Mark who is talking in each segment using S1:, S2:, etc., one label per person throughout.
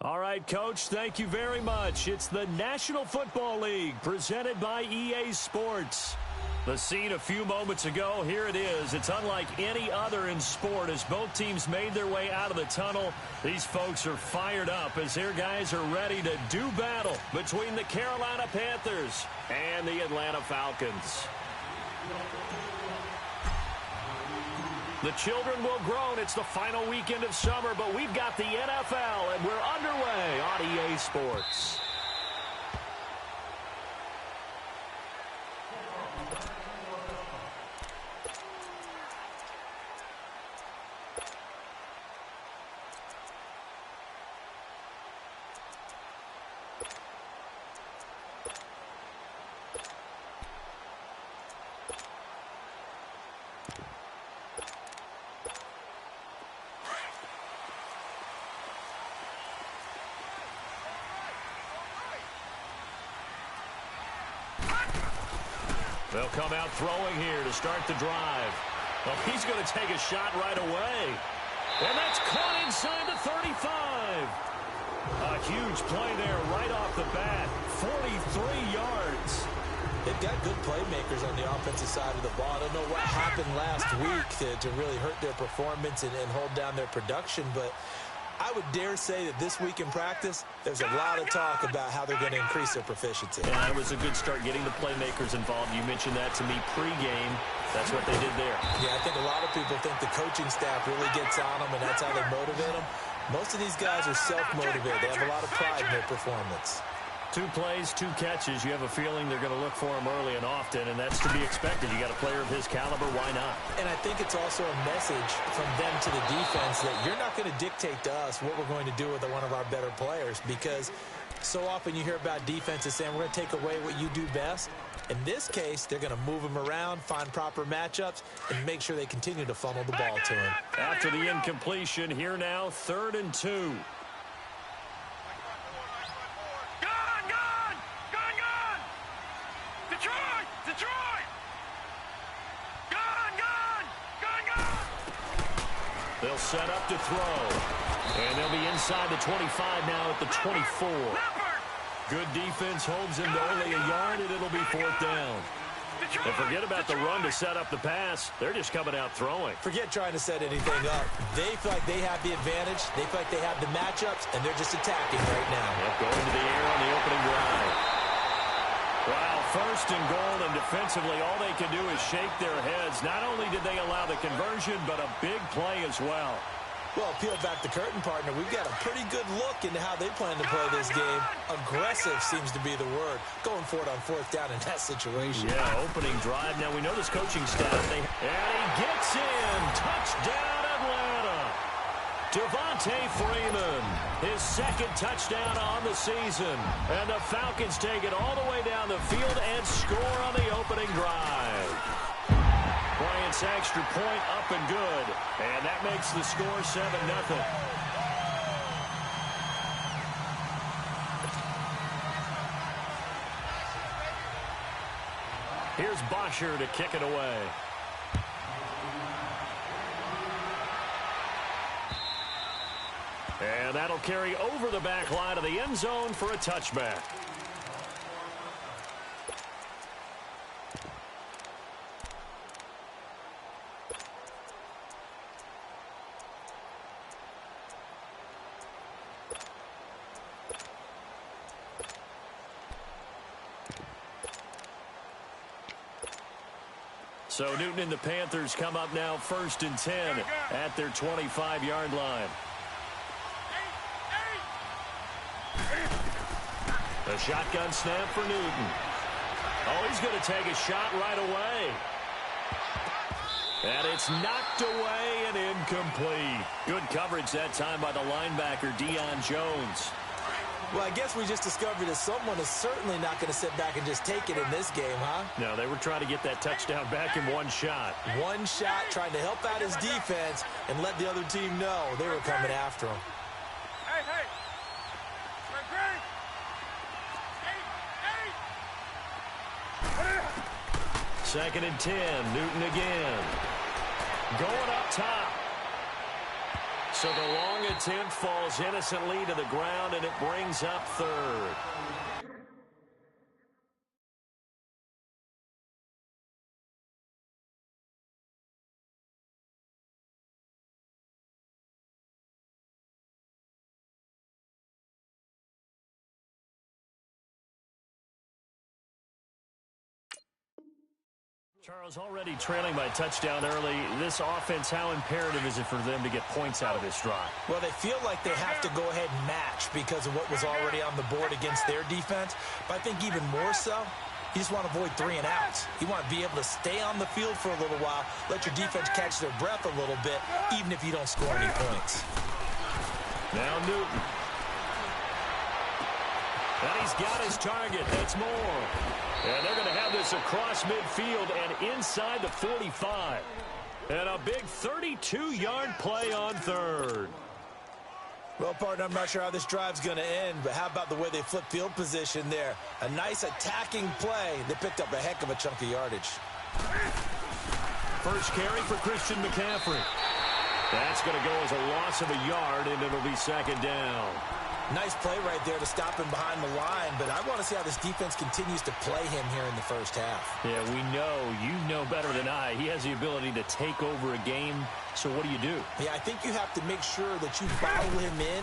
S1: All right, Coach, thank you very much. It's the National Football League presented by EA Sports. The scene a few moments ago, here it is. It's unlike any other in sport as both teams made their way out of the tunnel. These folks are fired up as their guys are ready to do battle between the Carolina Panthers and the Atlanta Falcons. The children will groan. It's the final weekend of summer, but we've got the NFL, and we're underway on EA Sports. They'll come out throwing here to start the drive. Well, he's going to take a shot right away. And that's caught inside the 35. A huge play there right off the bat. 43 yards.
S2: They've got good playmakers on the offensive side of the ball. I don't know what happened last week to really hurt their performance and hold down their production, but I would dare say that this week in practice, there's a lot of talk about how they're going to increase their proficiency.
S1: Yeah, it was a good start getting the playmakers involved. You mentioned that to me pregame. That's what they did there.
S2: Yeah, I think a lot of people think the coaching staff really gets on them, and that's how they motivate them. Most of these guys are self-motivated. They have a lot of pride in their performance.
S1: 2 plays, 2 catches. You have a feeling they're going to look for him early and often, and that's to be expected. You got a player of his caliber, why not?
S2: And I think it's also a message from them to the defense that you're not going to dictate to us what we're going to do with one of our better players, because so often you hear about defenses saying we're going to take away what you do best. In this case, they're going to move him around, find proper matchups, and make sure they continue to funnel the ball to him.
S1: After the incompletion, here now, 3rd and 2. They'll set up to throw. And they'll be inside the 25 now at the 24. Good defense holds him to only a yard, and it'll be 4th down. And forget about the run to set up the pass. They're just coming out throwing.
S2: Forget trying to set anything up. They feel like they have the advantage. They feel like they have the matchups, and they're just attacking right now.
S1: Yep, going to the air on the opening drive. Wow, 1st and goal, and defensively all they can do is shake their heads. Not only did they allow the conversion, but a big play as well.
S2: Well, peel back the curtain, partner. We've got a pretty good look into how they plan to play this game. Aggressive seems to be the word. Going for it on 4th down in that situation.
S1: Yeah, opening drive. Now, we know this coaching staff. And he gets in. Touchdown, Atlanta. Devontae Freeman, his 2nd touchdown on the season. And the Falcons take it all the way down the field and score on the opening drive. Bryant's extra point up and good. And that makes the score 7-0. Here's Bosher to kick it away. And that'll carry over the back line of the end zone for a touchback. So Newton and the Panthers come up now 1st and 10 at their 25-yard line. A shotgun snap for Newton. Oh, he's going to take a shot right away. And it's knocked away and incomplete. Good coverage that time by the linebacker, Deion Jones.
S2: Well, I guess we just discovered that someone is certainly not going to sit back and just take it in this game, huh?
S1: No, they were trying to get that touchdown back in one shot.
S2: One shot, trying to help out his defense and let the other team know they were coming after him.
S3: Hey.
S1: 2nd and 10, Newton again. Going up top. So the long attempt falls innocently to the ground, and it brings up third. Charles, already trailing by a touchdown early. This offense, how imperative is it for them to get points out of this drive?
S2: Well, they feel like they have to go ahead and match because of what was already on the board against their defense. But I think even more so, you just want to avoid 3 and outs. You want to be able to stay on the field for a little while, let your defense catch their breath a little bit, even if you don't score any points.
S1: Now Newton. And he's got his target. That's more. And they're going to have this across midfield and inside the 45. And a big 32-yard play on third.
S2: Well, partner, I'm not sure how this drive's going to end, but how about the way they flip field position there? A nice attacking play. They picked up a heck of a chunk of yardage.
S1: First carry for Christian McCaffrey. That's going to go as a loss of a yard, and it'll be second down.
S2: Nice play right there to stop him behind the line, but I want to see how this defense continues to play him here in the first half.
S1: Yeah, we know. You know better than I. He has the ability to take over a game, so what do you do?
S2: Yeah, I think you have to make sure that you follow him in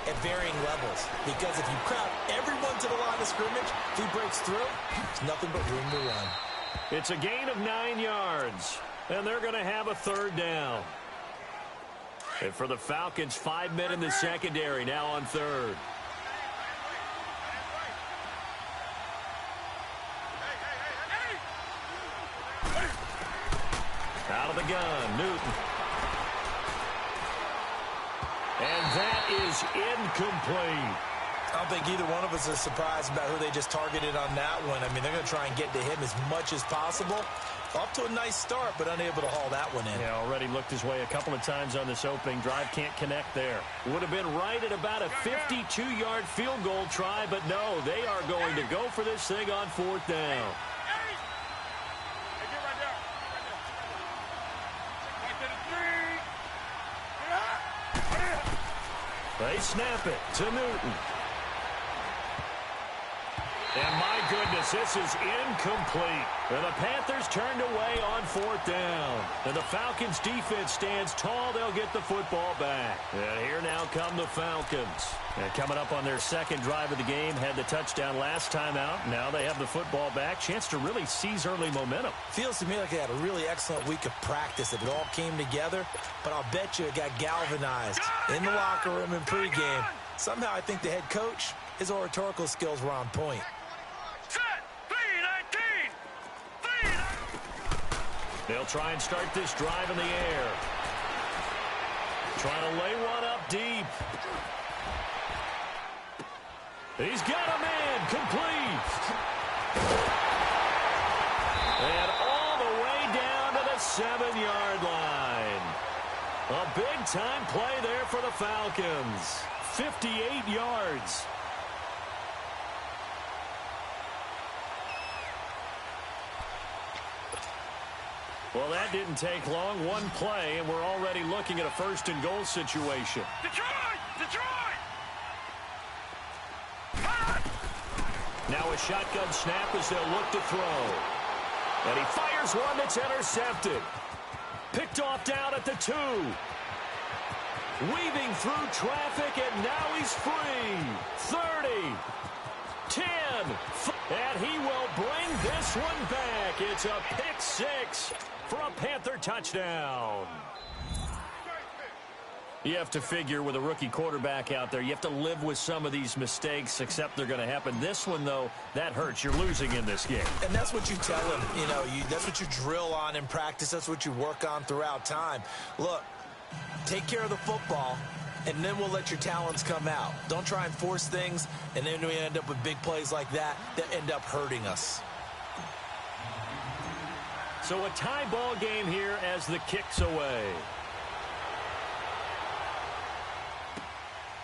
S2: at varying levels, because if you crowd everyone to the line of scrimmage, if he breaks through, there's nothing but room to run.
S1: It's a gain of 9 yards, and they're going to have a third down. And for the Falcons, 5 men in the secondary, now on third. Out of the gun, Newton. And that is incomplete.
S2: I don't think either one of us is surprised about who they just targeted on that one. I mean, they're going to try and get to him as much as possible. Off to a nice start, but unable to haul that one in.
S1: Yeah, already looked his way a couple of times on this opening drive. Can't connect there. Would have been right at about a 52-yard field goal try, but no, they are going to go for this thing on fourth down. They snap it to Newton. And my goodness, this is incomplete. And the Panthers turned away on fourth down. And the Falcons defense stands tall. They'll get the football back. And here now come the Falcons. And coming up on their second drive of the game, had the touchdown last time out. Now they have the football back. Chance to really seize early momentum.
S2: Feels to me like they had a really excellent week of practice. It all came together. But I'll bet you it got galvanized in the locker room in pregame. Somehow I think the head coach, his oratorical skills were on point.
S1: They'll try and start this drive in the air. Trying to lay one up deep. He's got a man complete. And all the way down to the 7-yard line. A big-time play there for the Falcons. 58 yards. Well, that didn't take long. One play, and we're already looking at a first-and-goal situation.
S3: Detroit! Detroit!
S1: Now a shotgun snap as they'll look to throw. And he fires one that's intercepted. Picked off down at the 2. Weaving through traffic, and now he's free. 30. 10. And he will bring this one back. It's a pick 6 for a Panther touchdown. You have to figure with a rookie quarterback out there, you have to live with some of these mistakes, except they're going to happen. This one, though, that hurts. You're losing in this game.
S2: And that's what you tell him. You know, that's what you drill on in practice. That's what you work on throughout time. Look, take care of the football, and then we'll let your talents come out. Don't try and force things, and then we end up with big plays like that end up hurting us.
S1: So a tie ball game here as the kick's away.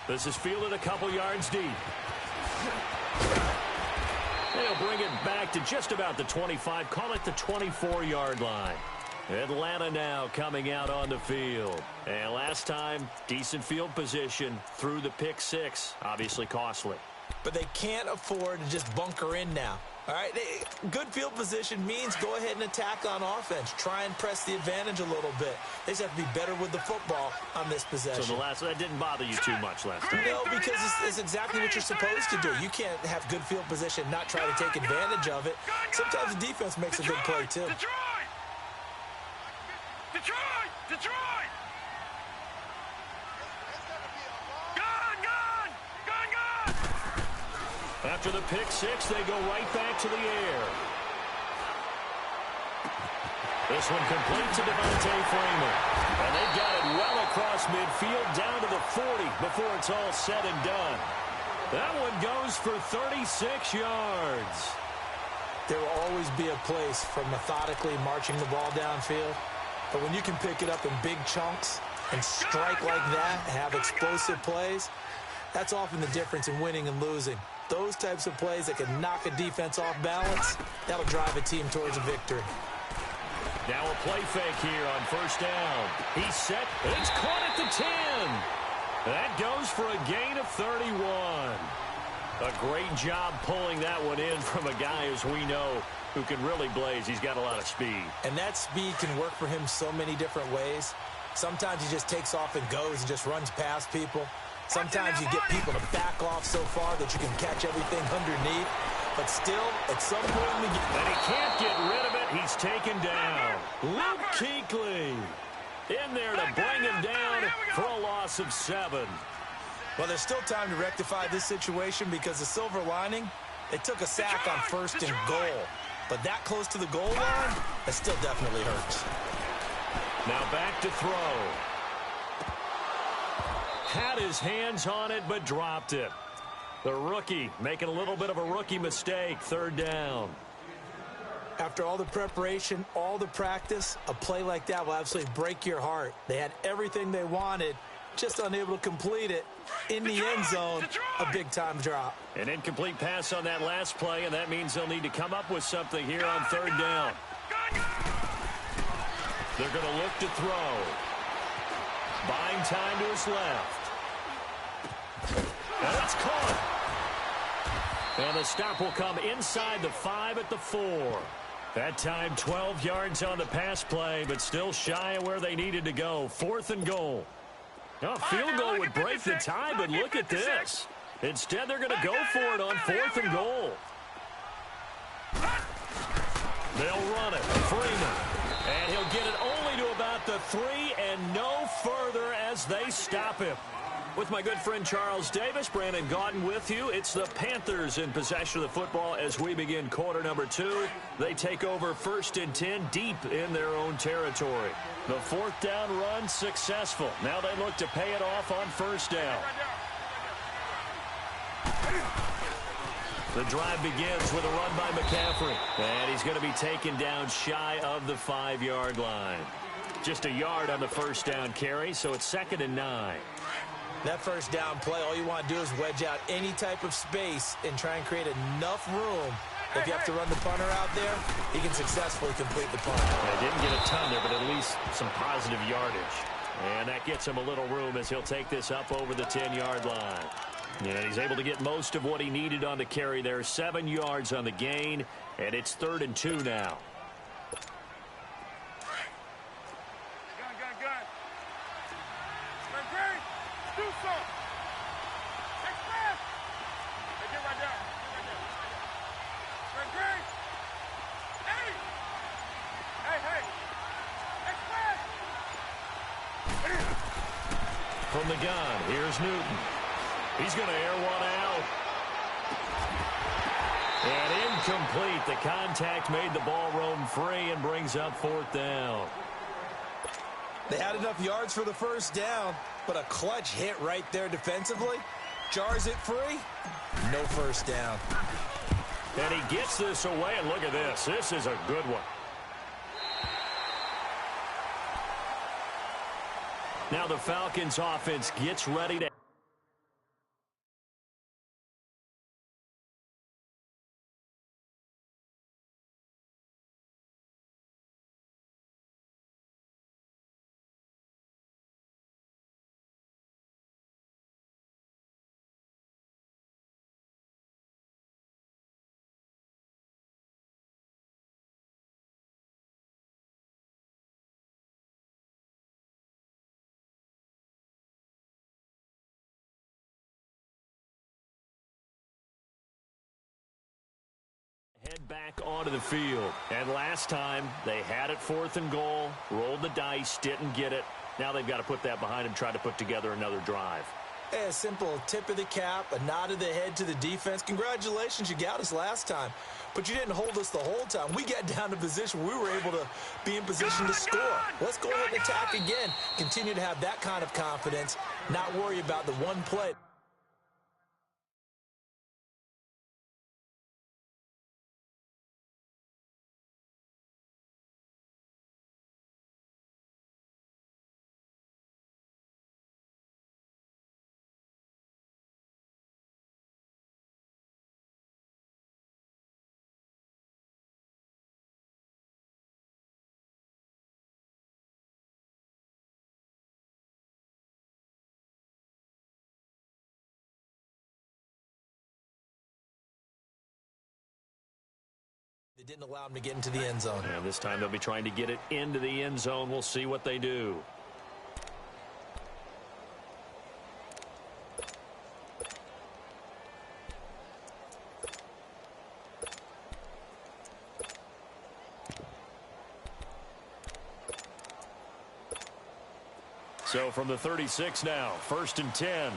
S1: This is fielded a couple yards deep. They'll bring it back to just about the 25. Call it the 24-yard line. Atlanta now coming out on the field. And last time, decent field position through the pick six. Obviously costly.
S2: But they can't afford to just bunker in now. All right, good field position means go ahead and attack on offense. Try and press the advantage a little bit. They just have to be better with the football on this possession.
S1: So that didn't bother you too much last time?
S2: No, because it's exactly what you're supposed to do. You can't have good field position, not try to take advantage of it. Sometimes the defense makes a good play, too.
S3: Detroit!
S1: After the pick six, they go right back to the air. This one complete to Devontae Freeman. And they've got it well across midfield down to the 40 before it's all said and done. That one goes for 36 yards.
S2: There will always be a place for methodically marching the ball downfield. But when you can pick it up in big chunks and strike like that and have explosive plays, that's often the difference in winning and losing. Those types of plays that can knock a defense off balance, that'll drive a team towards a victory.
S1: Now a play fake here on first down. He's set. It's caught at the 10. That goes for a gain of 31. A great job pulling that one in from a guy, as we know, who can really blaze. He's got a lot of speed.
S2: And that speed can work for him so many different ways. Sometimes he just takes off and goes and just runs past people. Sometimes you get people to back off so far that you can catch everything underneath. But still, at some point in the game...
S1: And he can't get rid of it. He's taken down. Luke Kuechly in there to bring him down for a loss of 7.
S2: Well, there's still time to rectify this situation because the silver lining, they took a sack on first and goal. But that close to the goal line, that still definitely hurts.
S1: Now back to throw. Had his hands on it, but dropped it. The rookie making a little bit of a rookie mistake. Third down.
S2: After all the preparation, all the practice, a play like that will absolutely break your heart. They had everything they wanted, just unable to complete it. In the end zone, a big-time drop.
S1: An incomplete pass on that last play, and that means they'll need to come up with something here on third down. They're going to look to throw. Buying time to his left. And it's caught. And the stop will come inside the 5 at the 4. That time 12 yards on the pass play, but still shy of where they needed to go. 4th and goal. Now, a field goal would break the tie, but look at this. Instead, they're going to go for it on 4th and goal. They'll run it. Freeman. And he'll get it only to about the 3 and no further as they stop him. With my good friend Charles Davis, Brandon Gaudin with you. It's the Panthers in possession of the football as we begin quarter number 2. They take over 1st and 10 deep in their own territory. The 4th down run successful. Now they look to pay it off on 1st down. The drive begins with a run by McCaffrey. And he's going to be taken down shy of the 5-yard line. Just a yard on the 1st down carry, so it's 2nd and 9.
S2: That 1st down play, all you want to do is wedge out any type of space and try and create enough room. If you have to run the punter out there, he can successfully complete the punt.
S1: They didn't get a ton there, but at least some positive yardage. And that gets him a little room as he'll take this up over the 10-yard line. And he's able to get most of what he needed on the carry there. 7 yards on the gain, and it's 3rd and 2 now. From the gun, here's Newton. He's going to air one out. And incomplete. The contact made the ball roam free and brings up 4th down.
S2: They had enough yards for the 1st down, but a clutch hit right there defensively jars it free. No 1st down.
S1: And he gets this away, and look at this. This is a good one. Now the Falcons offense gets ready to back onto the field. And last time, they had it 4th and goal, rolled the dice, didn't get it. Now they've got to put that behind them, try to put together another drive.
S2: A simple tip of the cap, a nod of the head to the defense. Congratulations, you got us last time. But you didn't hold us the whole time. We got down to position. We were able to be in position to score. Let's go ahead and attack again. Continue to have that kind of confidence, not worry about the one play. They didn't allow him to get into the end zone.
S1: And this time they'll be trying to get it into the end zone. We'll see what they do. So from the 36 now, 1st and 10.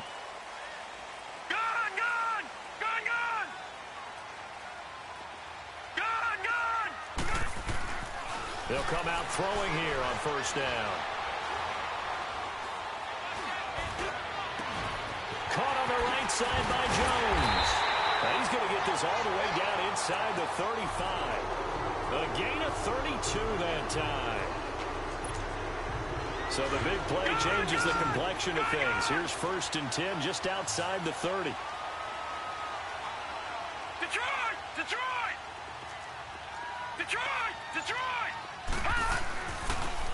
S1: They'll come out throwing here on 1st down. Caught on the right side by Jones. And he's going to get this all the way down inside the 35. A gain of 32 that time. So the big play changes the complexion of things. Here's 1st and 10 just outside the 30.
S3: Detroit! Detroit! Detroit! Detroit!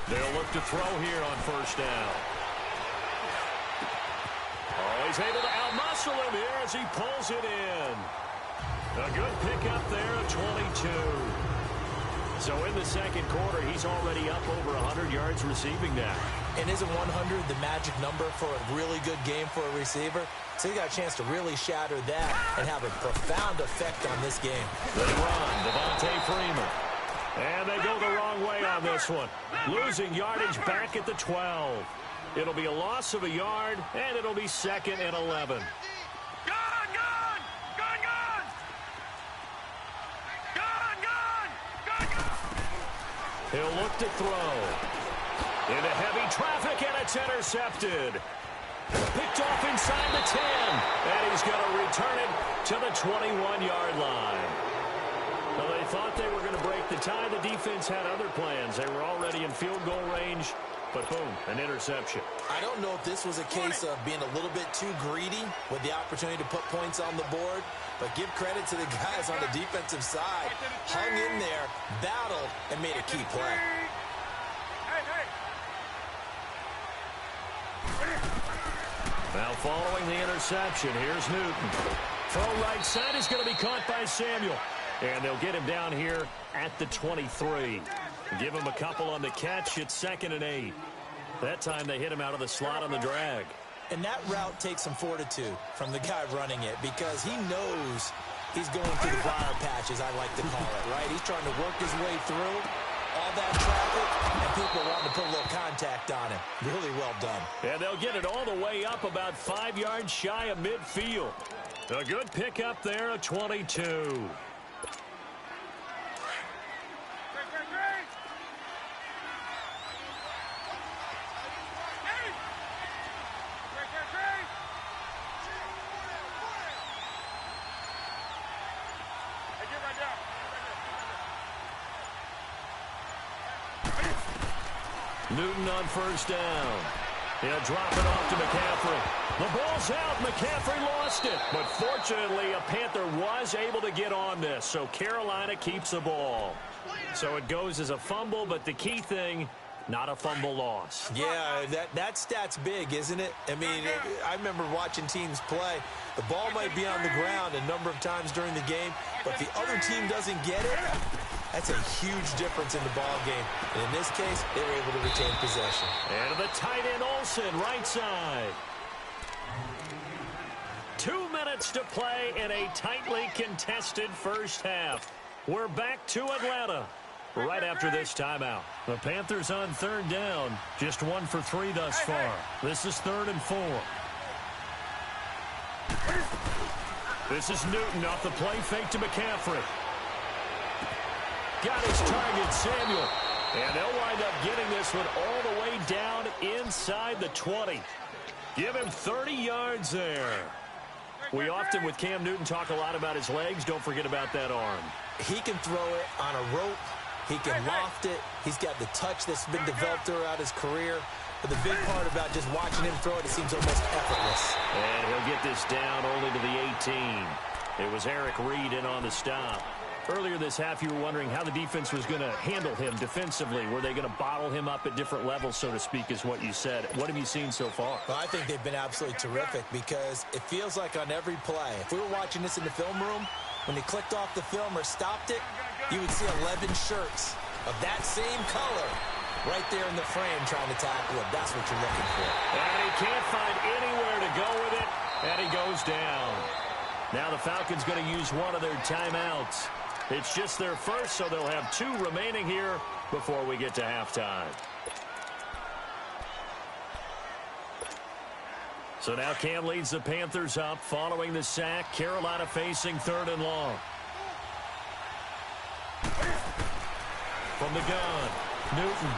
S1: They'll look to throw here on 1st down. Oh, he's able to outmuscle him here as he pulls it in. A good pickup there at 22. So in the 2nd quarter, he's already up over 100 yards receiving now.
S2: And isn't 100 the magic number for a really good game for a receiver? So he got a chance to really shatter that and have a profound effect on this game.
S1: They run, Devontae Freeman. And they go the wrong way on this one. Losing yardage back at the 12. It'll be a loss of a yard, and it'll be 2nd and 11. He'll look to throw. Into heavy traffic, and it's intercepted. Picked off inside the 10. And he's going to return it to the 21-yard line. Well, they thought they were going to break the tie. The defense had other plans. They were already in field goal range, but boom, an interception.
S2: I don't know if this was a case of being a little bit too greedy with the opportunity to put points on the board, but give credit to the guys on the defensive side. Hung in there, battled, and made a key play.
S1: Now following the interception, here's Newton. Throw right side is going to be caught by Samuel. And they'll get him down here at the 23. Give him a couple on the catch. It's 2nd and 8. That time they hit him out of the slot on the drag.
S2: And that route takes some fortitude from the guy running it because he knows he's going through the briar patch, as I like to call it, right? He's trying to work his way through all that traffic, and people want to put a little contact on him. Really well done.
S1: And they'll get it all the way up about 5 yards shy of midfield. A good pickup there at 22. Newton on 1st down. He'll drop it off to McCaffrey. The ball's out. McCaffrey lost it. But fortunately, a Panther was able to get on this. So Carolina keeps the ball. So it goes as a fumble, but the key thing, not a fumble loss.
S2: Yeah, that stat's big, isn't it? I mean, I remember watching teams play. The ball might be on the ground a number of times during the game, but if the other team doesn't get it, that's a huge difference in the ball game. And in this case, they were able to retain possession.
S1: And the tight end Olsen, right side. 2 minutes to play in a tightly contested first half. We're back to Atlanta right after this timeout. The Panthers on third down. Just 1 for 3 thus far. This is 3rd and 4. This is Newton off the play fake to McCaffrey. Got his target, Samuel. And they'll wind up getting this one all the way down inside the 20. Give him 30 yards there. We often, with Cam Newton, talk a lot about his legs. Don't forget about that arm.
S2: He can throw it on a rope. He can loft it. He's got the touch that's been developed throughout his career. But the big part about just watching him throw it, it seems almost effortless.
S1: And he'll get this down only to the 18. It was Eric Reed in on the stop. Earlier this half, you were wondering how the defense was going to handle him defensively. Were they going to bottle him up at different levels, so to speak, is what you said. What have you seen so far?
S2: Well, I think they've been absolutely terrific because it feels like on every play, if we were watching this in the film room, when he clicked off the film or stopped it, you would see 11 shirts of that same color right there in the frame trying to tackle him. That's what you're looking for.
S1: And he can't find anywhere to go with it, and he goes down. Now the Falcons going to use one of their timeouts. It's just their first, so they'll have 2 remaining here before we get to halftime. So now Cam leads the Panthers up following the sack. Carolina facing 3rd and long. From the gun, Newton.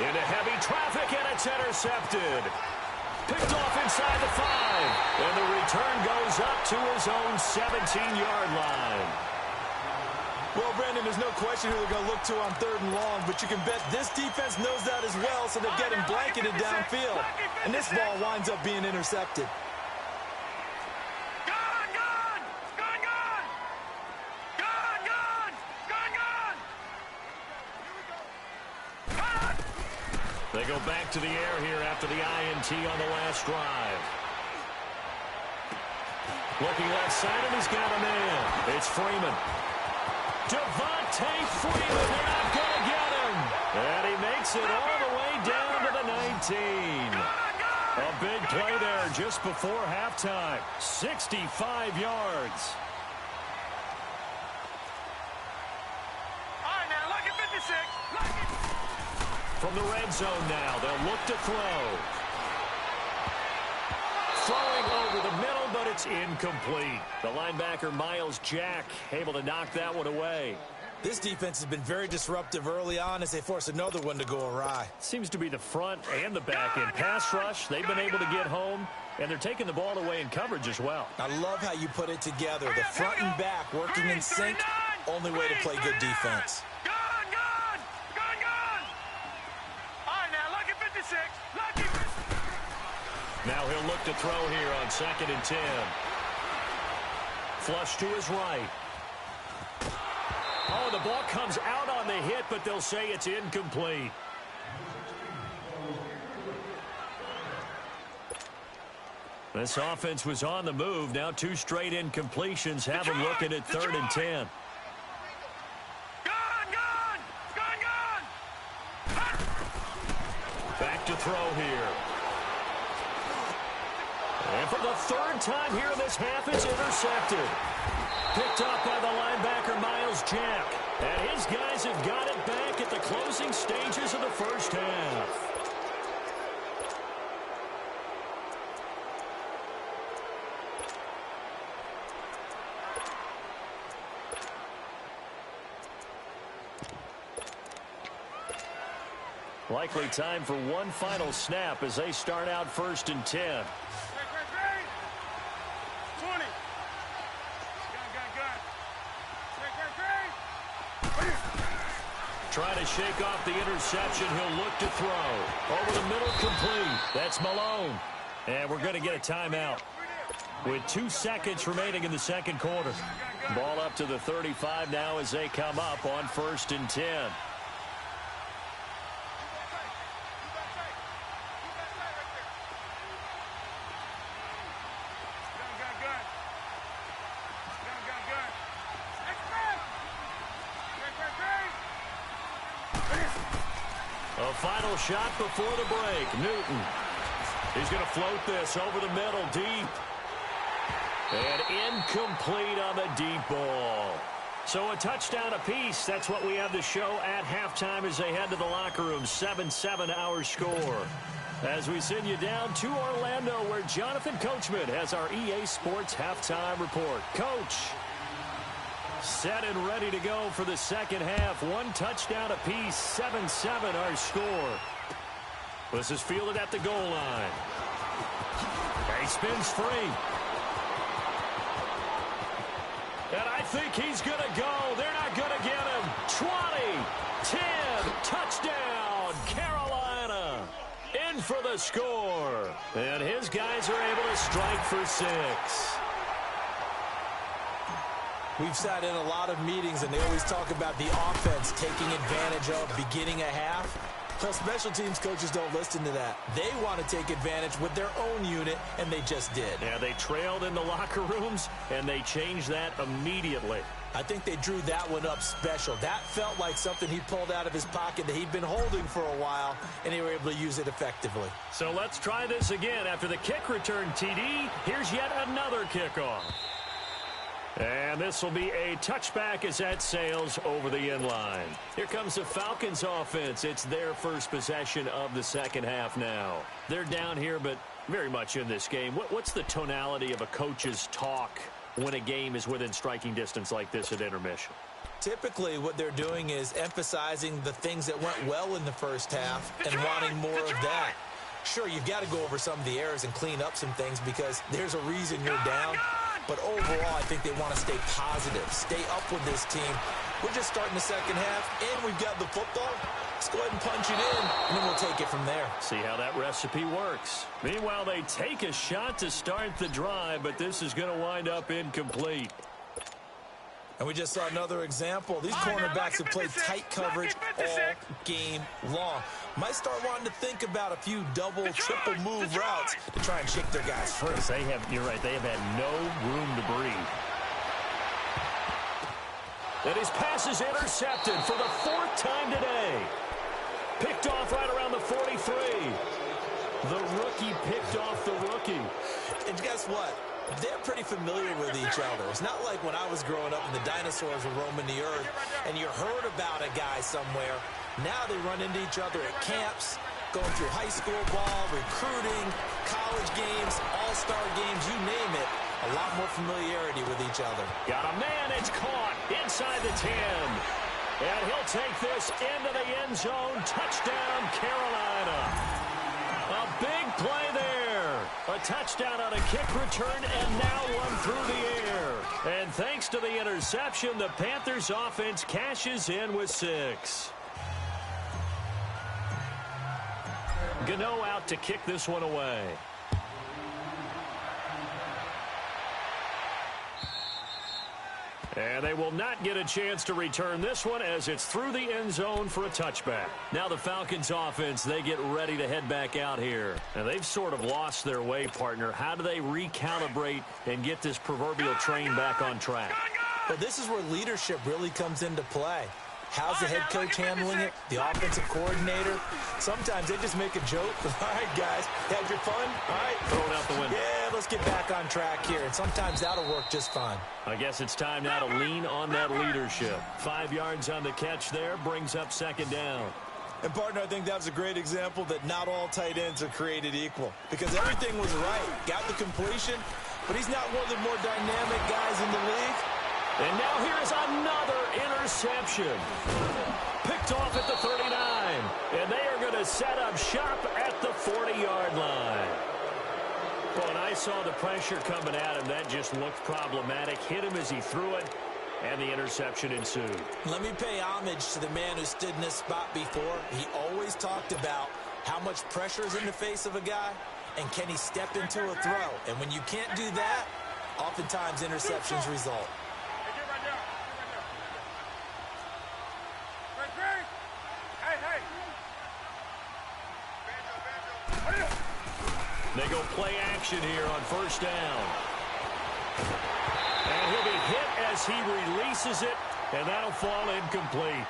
S1: Into heavy traffic, and it's intercepted. Picked off inside the 5. And the return goes up to his own 17-yard line.
S4: Well, Brandon, there's no question who they're going to look to on 3rd and long, but you can bet this defense knows that as well, so they're getting blanketed downfield. And this ball winds up being intercepted.
S1: They go back to the air here after the INT on the last drive. Looking left side, and he's got a man. It's Freeman. Devontae Freeman, they're not going to get him. And he makes it all the way down to the 19. A big play there just before halftime. 65 yards.
S3: All right, now, look at 56.
S1: From the red zone now, they'll look to throw. Throwing over the middle, but it's incomplete. The linebacker, Miles Jack, able to knock that one away.
S2: This defense has been very disruptive early on as they force another one to go awry.
S1: Seems to be the front and the back end. Pass rush, they've been able to get home, and they're taking the ball away in coverage as well.
S2: I love how you put it together. The front and back working in sync, only way to play good defense.
S1: Now he'll look to throw here on 2nd and 10. Flush to his right. Oh, the ball comes out on the hit, but they'll say it's incomplete. This offense was on the move. Now 2 straight incompletions have them looking at 3rd and 10. Back to throw here. And for the 3rd time here in this half, it's intercepted. Picked up by the linebacker, Miles Jack. And his guys have got it back at the closing stages of the first half. Likely time for one final snap as they start out 1st and 10.
S3: 20.
S1: Trying to shake off the interception. He'll look to throw. Over the middle, complete. That's Malone. And we're going to get a timeout with 2 seconds remaining in the 2nd quarter. Ball up to the 35 now as they come up on 1st and 10. A final shot before the break. Newton. He's going to float this over the middle deep. And incomplete on the deep ball. So a touchdown apiece. That's what we have to show at halftime as they head to the locker room. 7-7 our score. As we send you down to Orlando, where Jonathan Coachman has our EA Sports halftime report. Coach, set and ready to go for the second half. One touchdown apiece. 7-7 our score. This is fielded at the goal line. He spins free. And I think he's going to go. They're not going to get him. 20, 10, touchdown, Carolina. In for the score. And his guys are able to strike for 6.
S2: We've sat in a lot of meetings, and they always talk about the offense taking advantage of beginning a half. Well, special teams coaches don't listen to that. They want to take advantage with their own unit, and they just did.
S1: Yeah, they trailed in the locker rooms, and they changed that immediately.
S2: I think they drew that one up special. That felt like something he pulled out of his pocket that he'd been holding for a while, and they were able to use it effectively.
S1: So let's try this again. After the kick return TD, here's yet another kickoff. And this will be a touchback as that sails over the end line. Here comes the Falcons offense. It's their first possession of the second half now. They're down here, but very much in this game. What's the tonality of a coach's talk when a game is within striking distance like this at intermission?
S2: Typically, what they're doing is emphasizing the things that went well in the first half and wanting more of that. Sure, you've got to go over some of the errors and clean up some things because there's a reason you're down. But overall, I think they want to stay positive, stay up with this team. We're just starting the second half, and we've got the football. Let's go ahead and punch it in, and then we'll take it from there.
S1: See how that recipe works. Meanwhile, they take a shot to start the drive, but this is going to wind up incomplete.
S2: And we just saw another example. These cornerbacks have played tight coverage all game long. Might start wanting to think about a few double, triple move routes to try and shake their guys free.
S1: You're right, they have had no room to breathe. And his pass is intercepted for the 4th time today. Picked off right around the 43. The rookie picked off the rookie.
S2: And guess what? They're pretty familiar with each other. It's not like when I was growing up and the dinosaurs were roaming the earth and you heard about a guy somewhere. Now they run into each other at camps, going through high school ball, recruiting, college games, all-star games, you name it. A lot more familiarity with each other.
S1: Got a man, it's caught inside the 10. And he'll take this into the end zone. Touchdown, Carolina. A big play there. A touchdown on a kick return and now one through the air. And thanks to the interception, the Panthers offense cashes in with 6. Gano out to kick this one away. And they will not get a chance to return this one as it's through the end zone for a touchback. Now the Falcons offense, they get ready to head back out here. And they've sort of lost their way, partner. How do they recalibrate and get this proverbial train back on track?
S2: Well, this is where leadership really comes into play. How's the head coach handling it? The offensive coordinator? Sometimes they just make a joke. All right, guys, had your fun? All right.
S1: Throw it out the window.
S2: Yeah, let's get back on track here. And sometimes that'll work just fine.
S1: I guess it's time now to lean on that leadership. 5 yards on the catch there brings up second down.
S4: And, partner, I think that was a great example that not all tight ends are created equal because everything was right. Got the completion, but he's not one of the more dynamic guys in the league.
S1: And now here's another interception. Picked off at the 39. And they are going to set up shop at the 40-yard line. Well, when I saw the pressure coming at him, that just looked problematic. Hit him as he threw it, and the interception ensued.
S2: Let me pay homage to the man who stood in this spot before. He always talked about how much pressure is in the face of a guy, and can he step into a throw. And when you can't do that, oftentimes interceptions result.
S1: They go play action here on first down. And he'll be hit as he releases it, and that'll fall incomplete.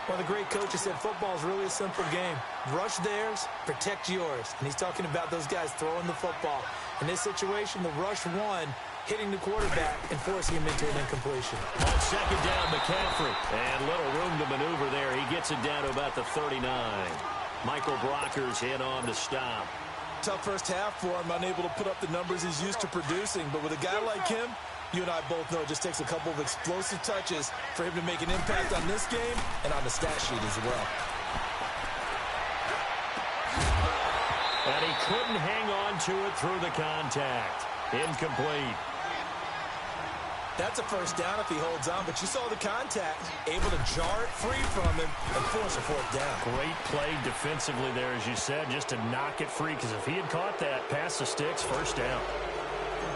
S2: Well, the great coach has said football is really a simple game. Rush theirs, protect yours. And he's talking about those guys throwing the football. In this situation, the rush one, hitting the quarterback and forcing him into an incompletion.
S1: On second down, McCaffrey. And little room to maneuver there. He gets it down to about the 39. Michael Brockers in on the stop.
S4: Tough first half for him, unable to put up the numbers he's used to producing. But with a guy like him, you and I both know it just takes a couple of explosive touches for him to make an impact on this game and on the stat sheet as well.
S1: And he couldn't hang on to it through the contact. Incomplete.
S2: That's a first down if he holds on, but you saw the contact, able to jar it free from him and force a fourth down.
S1: Great play defensively there, as you said, just to knock it free, because if he had caught that, past the sticks, first down.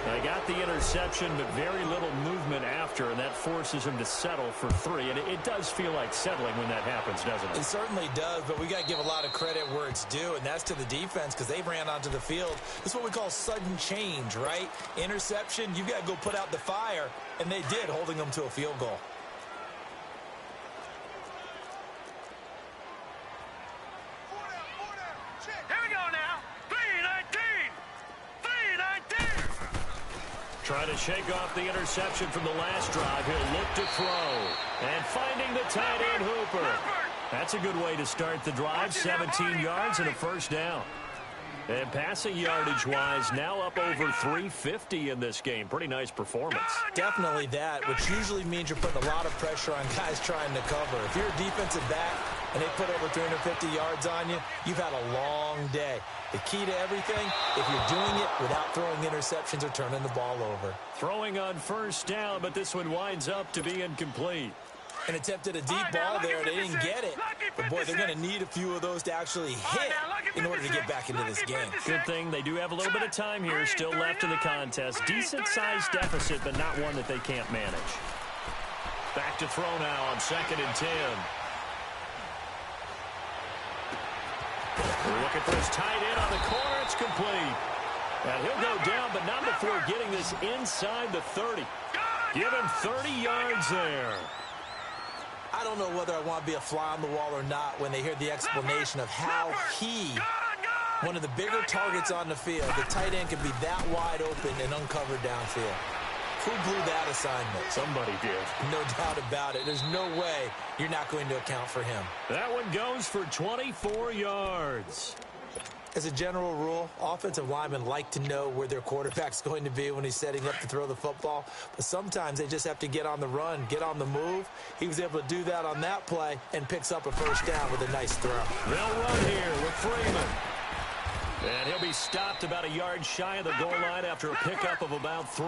S1: They got the interception, but very little movement after, and that forces him to settle for 3. And it does feel like settling when that happens, doesn't it?
S2: It certainly does, but we got to give a lot of credit where it's due, and that's to the defense because they ran onto the field. This is what we call sudden change, right? Interception, you've got to go put out the fire, and they did, holding them to a field goal.
S3: Here we go now. 3-19. 3-19.
S1: Trying to shake off the interception from the last drive. He'll look to throw. And finding the tight end Hooper. That's a good way to start the drive. 17 yards and a first down. And passing yardage-wise, now up over 350 in this game. Pretty nice performance.
S2: Definitely that, which usually means you're putting a lot of pressure on guys trying to cover. If you're a defensive back and they put over 350 yards on you, you've had a long day. The key to everything, if you're doing it without throwing interceptions or turning the ball over.
S1: Throwing on first down, but this one winds up to be incomplete.
S2: And attempted a deep ball there. They didn't get it. But, boy, they're going to need a few of those to actually hit in order to get back into this game.
S1: Good thing they do have a little bit of time here still left in the contest. Decent-sized deficit, but not one that they can't manage. Back to throw now on 2nd and 10. Looking for his tight end on the corner. It's complete. And he'll go down, but not before getting this inside the 30. Give him 30 yards there.
S2: I don't know whether I want to be a fly on the wall or not when they hear the explanation of how he, one of the bigger targets on the field, the tight end can be that wide open and uncovered downfield. Who blew that assignment?
S1: Somebody did.
S2: No doubt about it. There's no way you're not going to account for him.
S1: That one goes for 24 yards.
S2: As a general rule, offensive linemen like to know where their quarterback's going to be when he's setting up to throw the football. But sometimes they just have to get on the run, get on the move. He was able to do that on that play and picks up a first down with a nice throw.
S1: They'll run here with Freeman. And he'll be stopped about a yard shy of the goal line after a pickup of about 3.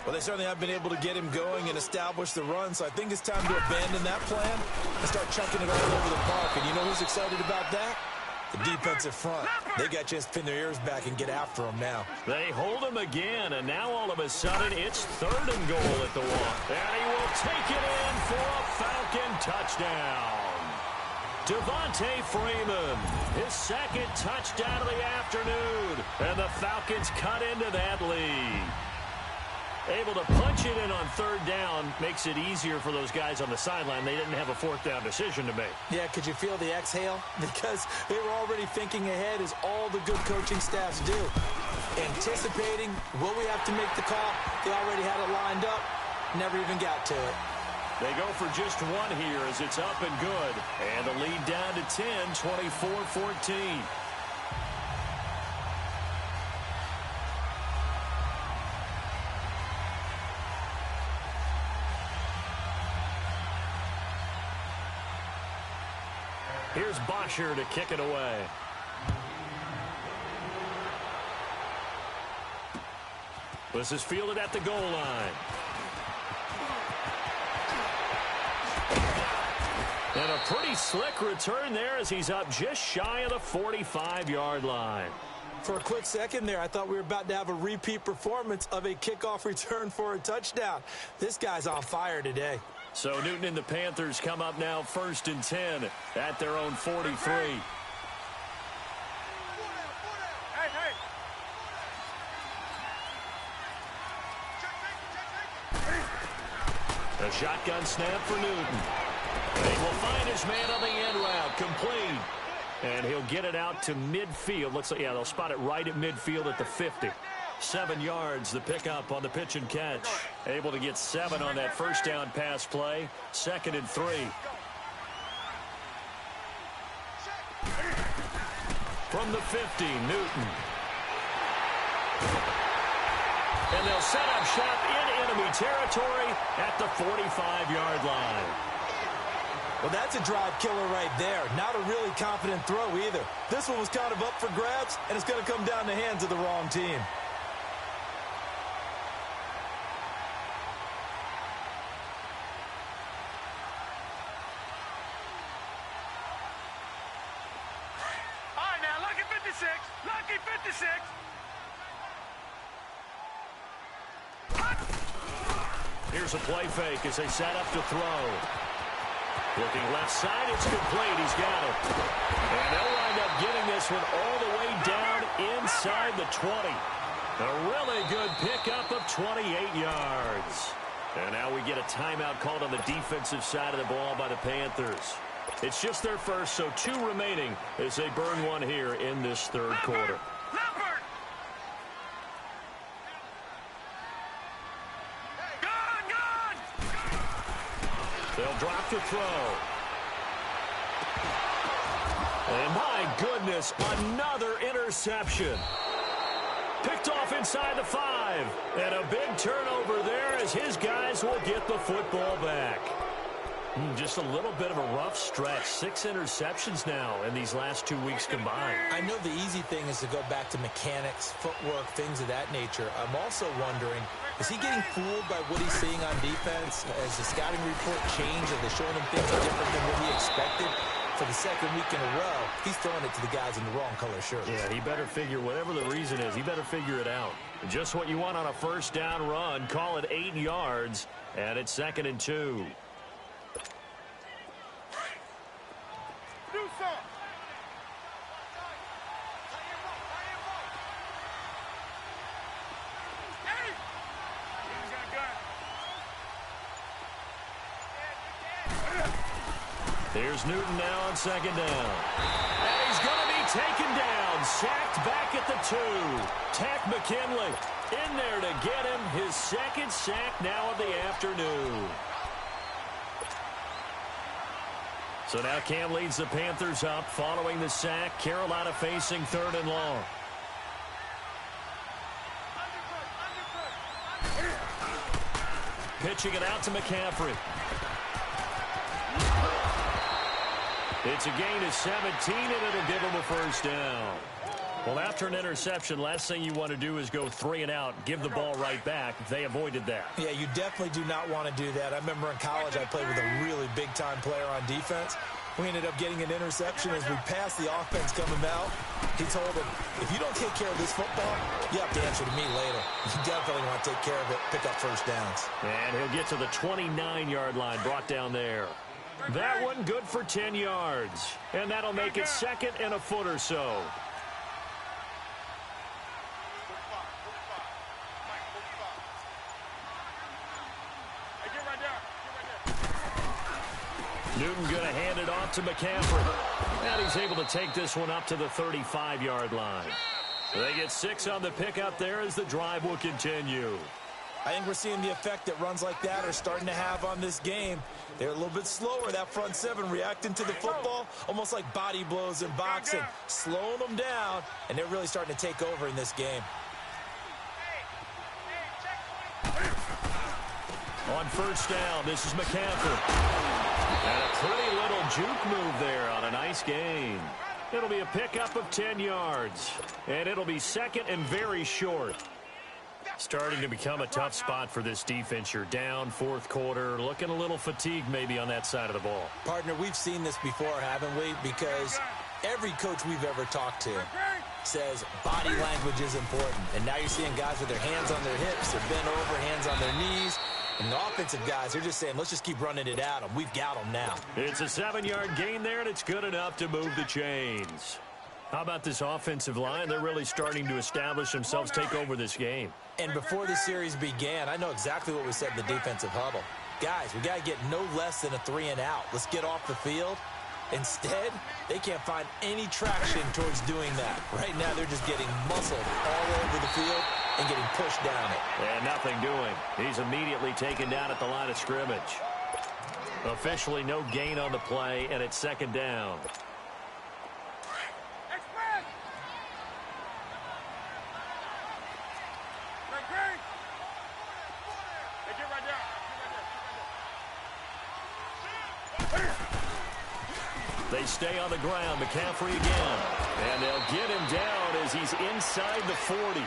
S4: Well, they certainly have been able to get him going and establish the run, so I think it's time to abandon that plan and start chunking it all over the park. And you know who's excited about that? The defensive front. They got a chance to pin their ears back and get after him now.
S1: They hold him again, and now all of a sudden it's 3rd and goal at the 1. And he will take it in for a Falcon touchdown. Devontae Freeman, his 2nd touchdown of the afternoon. And the Falcons cut into that lead. Able to punch it in on 3rd down makes it easier for those guys on the sideline. They didn't have a 4th down decision to make.
S2: Yeah, could you feel the exhale? Because they were already thinking ahead, as all the good coaching staffs do. Anticipating, will we have to make the call? They already had it lined up, never even got to it.
S1: They go for just 1 here as it's up and good. And the lead down to 10, 24-14. Here's Bosher to kick it away. This is fielded at the goal line. And a pretty slick return there as he's up just shy of the 45-yard line.
S2: For a quick second there, I thought we were about to have a repeat performance of a kickoff return for a touchdown. This guy's on fire today.
S1: So Newton and the Panthers come up now 1st and 10 at their own 43. A shotgun snap for Newton. And he will find his man on the end route, complete. And he'll get it out to midfield. Looks like, yeah, they'll spot it right at midfield at the 50. 7 yards, the pickup on the pitch and catch. Able to get 7 on that first down pass play. 2nd and 3. From the 50, Newton. And they'll set up shop in enemy territory at the 45-yard line.
S2: Well, that's a drive killer right there. Not a really confident throw either. This one was kind of up for grabs, and it's going to come down the hands of the wrong team.
S3: All right, now, lucky 56. Lucky 56.
S1: Here's a play fake as they set up to throw. Looking left side, it's complete. He's got it. And they'll wind up getting this one all the way down inside the 20. A really good pickup of 28 yards. And now we get a timeout called on the defensive side of the ball by the Panthers. It's just their first, so 2 remaining as they burn one here in this third quarter. They'll drop to throw. And my goodness, another interception. Picked off inside the 5. And a big turnover there as his guys will get the football back. Just a little bit of a rough stretch. 6 interceptions now in these last 2 weeks combined.
S2: I know the easy thing is to go back to mechanics, footwork, things of that nature. I'm also wondering, is he getting fooled by what he's seeing on defense? Has the scouting report changed? Are they showing him things different than what he expected? For the second week in a row, he's throwing it to the guys in the wrong color shirts.
S1: Yeah, he better figure, whatever the reason is, he better figure it out. Just what you want on a first down run. Call it 8 yards, and it's 2nd and 2. Here's Newton now on 2nd down. And he's going to be taken down. Sacked back at the 2. Tack McKinley in there to get him his 2nd sack now of the afternoon. So now Cam leads the Panthers up following the sack. Carolina facing 3rd and long. Pitching it out to McCaffrey. It's a gain of 17, and it'll give him a first down. Well, after an interception, last thing you want to do is go 3 and out, give the ball right back. They avoided that.
S2: Yeah, you definitely do not want to do that. I remember in college I played with a really big-time player on defense. We ended up getting an interception as we passed the offense coming out. He told him, if you don't take care of this football, you have to answer to me later. You definitely want to take care of it, pick up first downs.
S1: And he'll get to the 29-yard line, brought down there. That one good for 10 yards. And that'll make it 2nd and a foot or so. Newton going to hand it off to McCaffrey. And he's able to take this one up to the 35-yard line. They get 6 on the pickup there as the drive will continue.
S2: I think we're seeing the effect that runs like that are starting to have on this game. They're a little bit slower, that front 7, reacting to the football, almost like body blows in boxing, slowing them down, and they're really starting to take over in this game.
S1: On first down, this is McCaffrey. And a pretty little juke move there on a nice gain. It'll be a pickup of 10 yards, and it'll be 2nd and very short. Starting to become a tough spot for this defense. You're down 4th quarter, looking a little fatigued maybe on that side of the ball.
S2: Partner, we've seen this before, haven't we? Because every coach we've ever talked to says body language is important. And now you're seeing guys with their hands on their hips, they're bent over, hands on their knees. And the offensive guys, they're just saying, let's just keep running it at them. We've got them now.
S1: It's a 7-yard gain there, and it's good enough to move the chains. How about this offensive line? They're really starting to establish themselves, take over this game.
S2: And before the series began, I know exactly what we said in the defensive huddle. Guys, we got to get no less than a 3 and out. Let's get off the field. Instead, they can't find any traction towards doing that. Right now, they're just getting muscled all over the field and getting pushed down it.
S1: And nothing doing. He's immediately taken down at the line of scrimmage. Officially no gain on the play, and it's second down. They stay on the ground. McCaffrey again. And they'll get him down as he's inside the 40.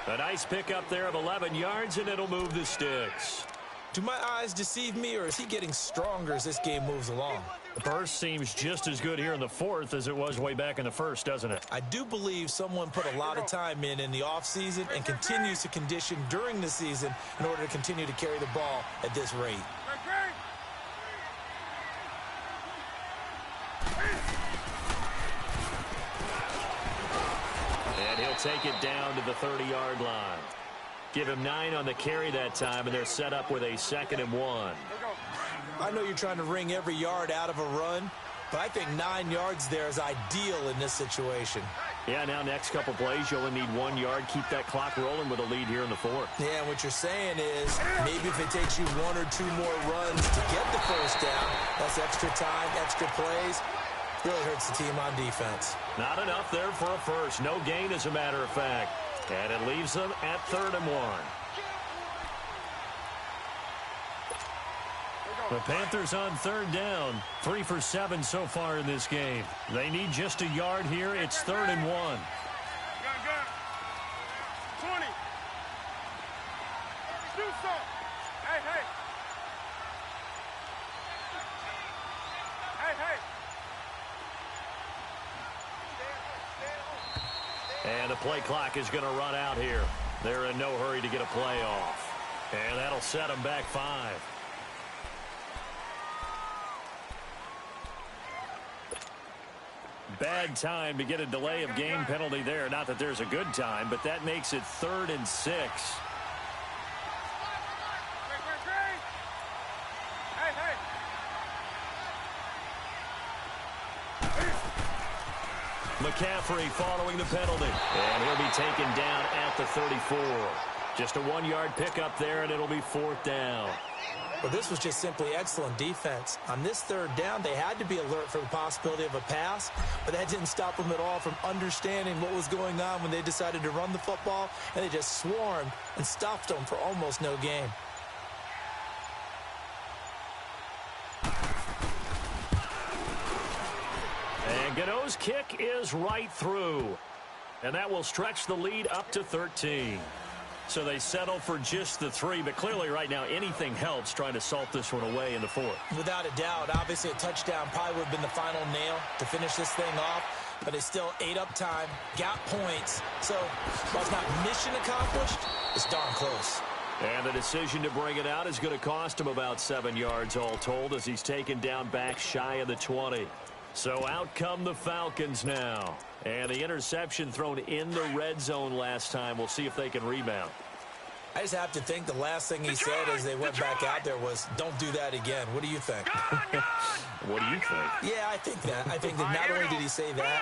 S1: A nice pickup there of 11 yards, and it'll move the sticks.
S2: Do my eyes deceive me, or is he getting stronger as this game moves along?
S1: The burst seems just as good here in the fourth as it was way back in the first, doesn't it?
S2: I do believe someone put a lot of time in the offseason and continues to condition during the season in order to continue to carry the ball at this rate.
S1: And he'll take it down to the 30-yard line. Give him 9 on the carry that time, and they're set up with a 2nd and 1.
S2: I know you're trying to wring every yard out of a run, but I think 9 yards there is ideal in this situation.
S1: Yeah, now next couple plays, you only need 1 yard. Keep that clock rolling with a lead here in the fourth.
S2: Yeah, what you're saying is maybe if it takes you 1 or 2 more runs to get the first down, that's extra time, extra plays. Really hurts the team on defense.
S1: Not enough there for a first. No gain, as a matter of fact. And it leaves them at 3rd and 1. The Panthers on 3rd down. 3 for 7 so far in this game. They need just a yard here. It's 3rd and 1.
S3: Gun. 20. Do something. Hey.
S1: And the play clock is going to run out here. They're in no hurry to get a play off. And that'll set them back 5. Bad time to get a delay of game penalty there. Not that there's a good time, but that makes it 3rd and 6. McCaffrey following the penalty. And he'll be taken down at the 34. Just a 1-yard pickup there, and it'll be 4th down.
S2: Well, this was just simply excellent defense. On this 3rd down, they had to be alert for the possibility of a pass, but that didn't stop them at all from understanding what was going on when they decided to run the football, and they just swarmed and stopped them for almost no gain.
S1: And Gano's kick is right through. And that will stretch the lead up to 13. So they settle for just the 3, but clearly right now anything helps trying to salt this one away in the 4th.
S2: Without a doubt, obviously a touchdown probably would have been the final nail to finish this thing off, but they still ate up time, got points. So while it's not mission accomplished, it's darn close.
S1: And the decision to bring it out is going to cost him about 7 yards all told as he's taken down back shy of the 20. So out come the Falcons now. And the interception thrown in the red zone last time. We'll see if they can rebound.
S2: I just have to think the last thing he said as they went back out there was, don't do that again. What do you think?
S1: What do you think?
S2: Yeah, I think that. I think that not only did he say that,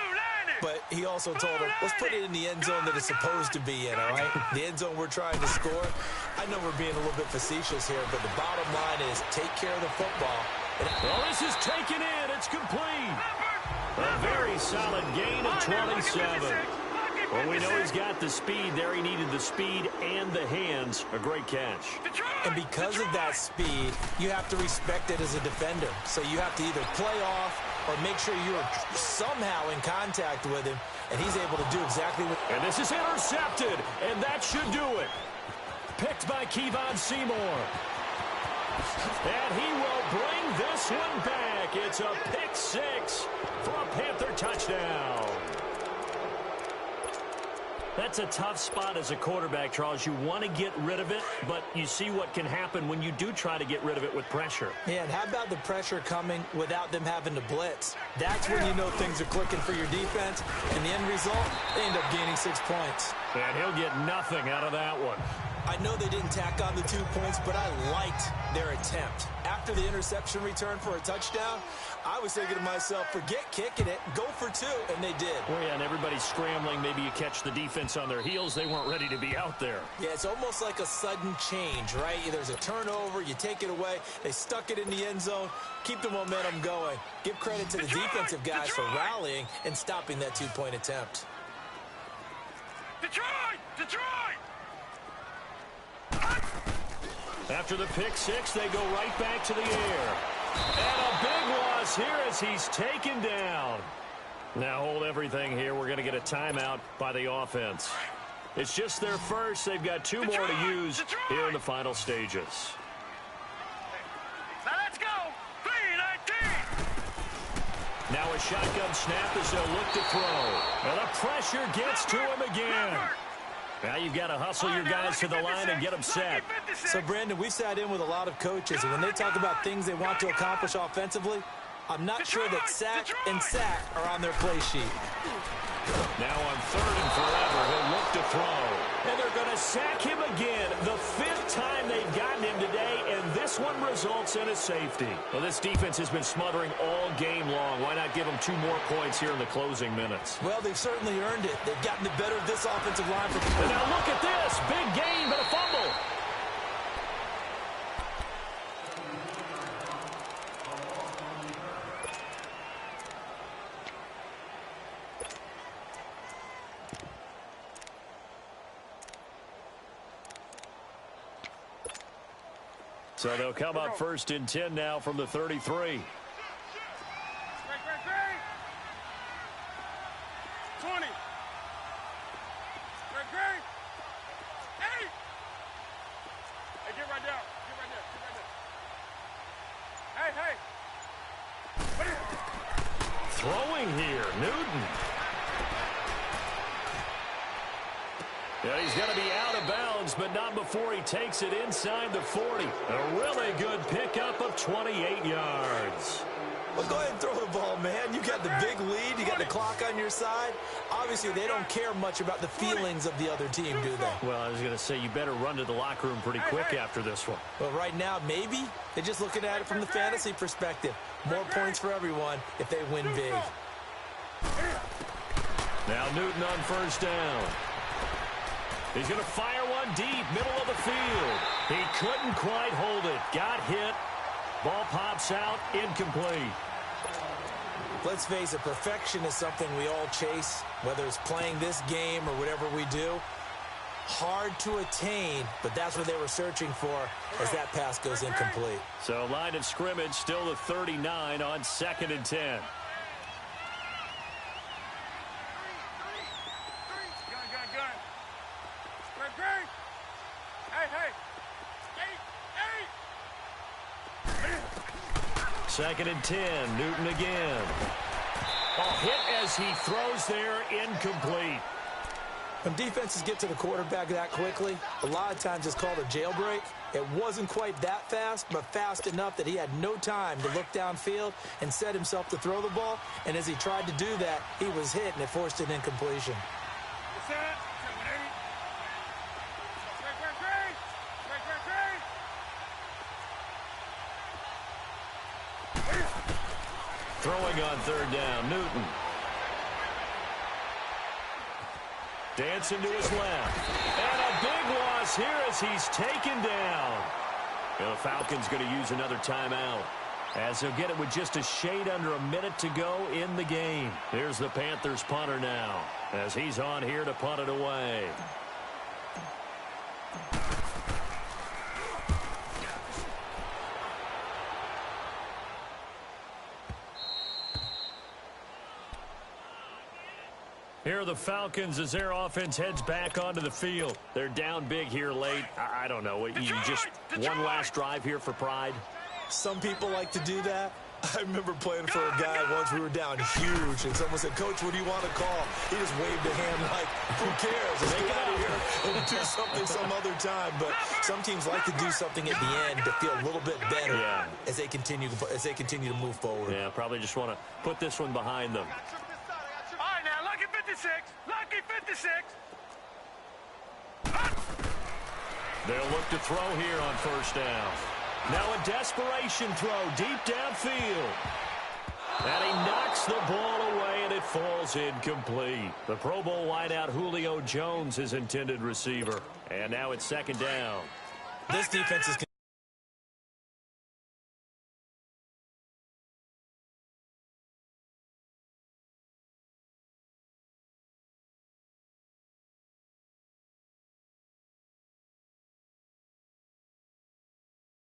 S2: but he also told him, let's put it in the end zone that it's supposed to be in, all right? The end zone we're trying to score. I know we're being a little bit facetious here, but the bottom line is take care of the football.
S1: Well, this is taken in. It's complete. A very solid gain of 27. Well, we know he's got the speed there. He needed the speed and the hands. A great catch.
S2: And because of that speed, you have to respect it as a defender. So you have to either play off or make sure you're somehow in contact with him, and he's able to do exactly what...
S1: And this is intercepted, and that should do it. Picked by Kevon Seymour. And he will bring this one back. It's a pick 6 for a Panther touchdown. That's a tough spot as a quarterback, Charles. You want to get rid of it, but you see what can happen when you do try to get rid of it with pressure.
S2: Yeah, and how about the pressure coming without them having to blitz? That's when you know things are clicking for your defense, and the end result, they end up gaining 6 points.
S1: And he'll get nothing out of that one.
S2: I know they didn't tack on the 2 points, but I liked their attempt.
S4: After the interception return for a touchdown, I was thinking to myself, forget kicking it, go for two, and they did.
S1: Well, yeah, and everybody's scrambling. Maybe you catch the defense on their heels. They weren't ready to be out there.
S4: Yeah, it's almost like a sudden change, right? There's a turnover, you take it away, they stuck it in the end zone, keep the momentum going. Give credit to the defensive guys for rallying and stopping that two-point attempt.
S3: Detroit!
S1: After the pick six, they go right back to the air. And a big loss here as he's taken down. Now hold everything here. We're going to get a timeout by the offense. It's just their first. They've got two more to use here in the final stages.
S3: Now let's go! 3-19!
S1: Now a shotgun snap as they'll look to throw. And the pressure gets to him again. Now you've got to hustle your guys to the line and get them set.
S4: So, Brandon, we've sat in with a lot of coaches, and when they talk about things they want to accomplish offensively, I'm not sure that sack and sack are on their play sheet.
S1: Now on 3rd and forever, he'll look to throw. And they're going to sack him again. The 5th time they've gotten him today, and this one results in a safety. Well, this defense has been smothering all game long. Why not give them 2 more points here in the closing minutes?
S4: Well, they've certainly earned it. They've gotten the better of this offensive line.
S1: And now look at this. Big gain, but a fumble. So they'll come up 1st and 10 now from the 33.
S3: Great. 20. Great. 8. Hey, get right down. Hey.
S1: Throwing here, Newton. Yeah, he's going to be out of bounds, but not before he takes it inside the 40. A really good pickup of 28 yards.
S4: Well, go ahead and throw the ball, man. You got the big lead. You got the clock on your side. Obviously, they don't care much about the feelings of the other team, do they?
S1: Well, I was going to say, you better run to the locker room pretty quick after this one.
S4: Well, right now, maybe. They're just looking at it from the fantasy perspective. More points for everyone if they win big.
S1: Now Newton on 1st down. He's going to fire one deep, middle of the field. He couldn't quite hold it. Got hit. Ball pops out, incomplete.
S4: Let's face it, perfection is something we all chase, whether it's playing this game or whatever we do. Hard to attain, but that's what they were searching for as that pass goes incomplete.
S1: So line of scrimmage, still the 39 on 2nd and 10.
S3: Great. Hey.
S1: 2nd and 10, Newton again. Hit as he throws there, incomplete.
S4: When defenses get to the quarterback that quickly, a lot of times it's called a jailbreak. It wasn't quite that fast, but fast enough that he had no time to look downfield and set himself to throw the ball. And as he tried to do that, he was hit, and it forced an incompletion.
S1: Throwing on 3rd down, Newton. Dancing to his left. And a big loss here as he's taken down. And the Falcons going to use another timeout, as they'll get it with just a shade under a minute to go in the game. Here's the Panthers punter now, as he's on here to punt it away. Here are the Falcons as their offense heads back onto the field. They're down big here late. I don't know. You just one last drive here for pride?
S4: Some people like to do that. I remember playing for a guy once. We were down huge, and someone said, "Coach, what do you want to call?" He just waved a hand like, "Who cares? Let's get out of here and do something some other time." But some teams like to do something at the end to feel a little bit better as they continue to move forward.
S1: Yeah, probably just want to put this one behind them.
S3: All right, now, lucky 56. Lucky 56.
S1: They'll look to throw here on 1st down. Now a desperation throw deep downfield. And he knocks the ball away, and it falls incomplete. The Pro Bowl wideout Julio Jones, his intended receiver. And now it's second down.
S4: This defense is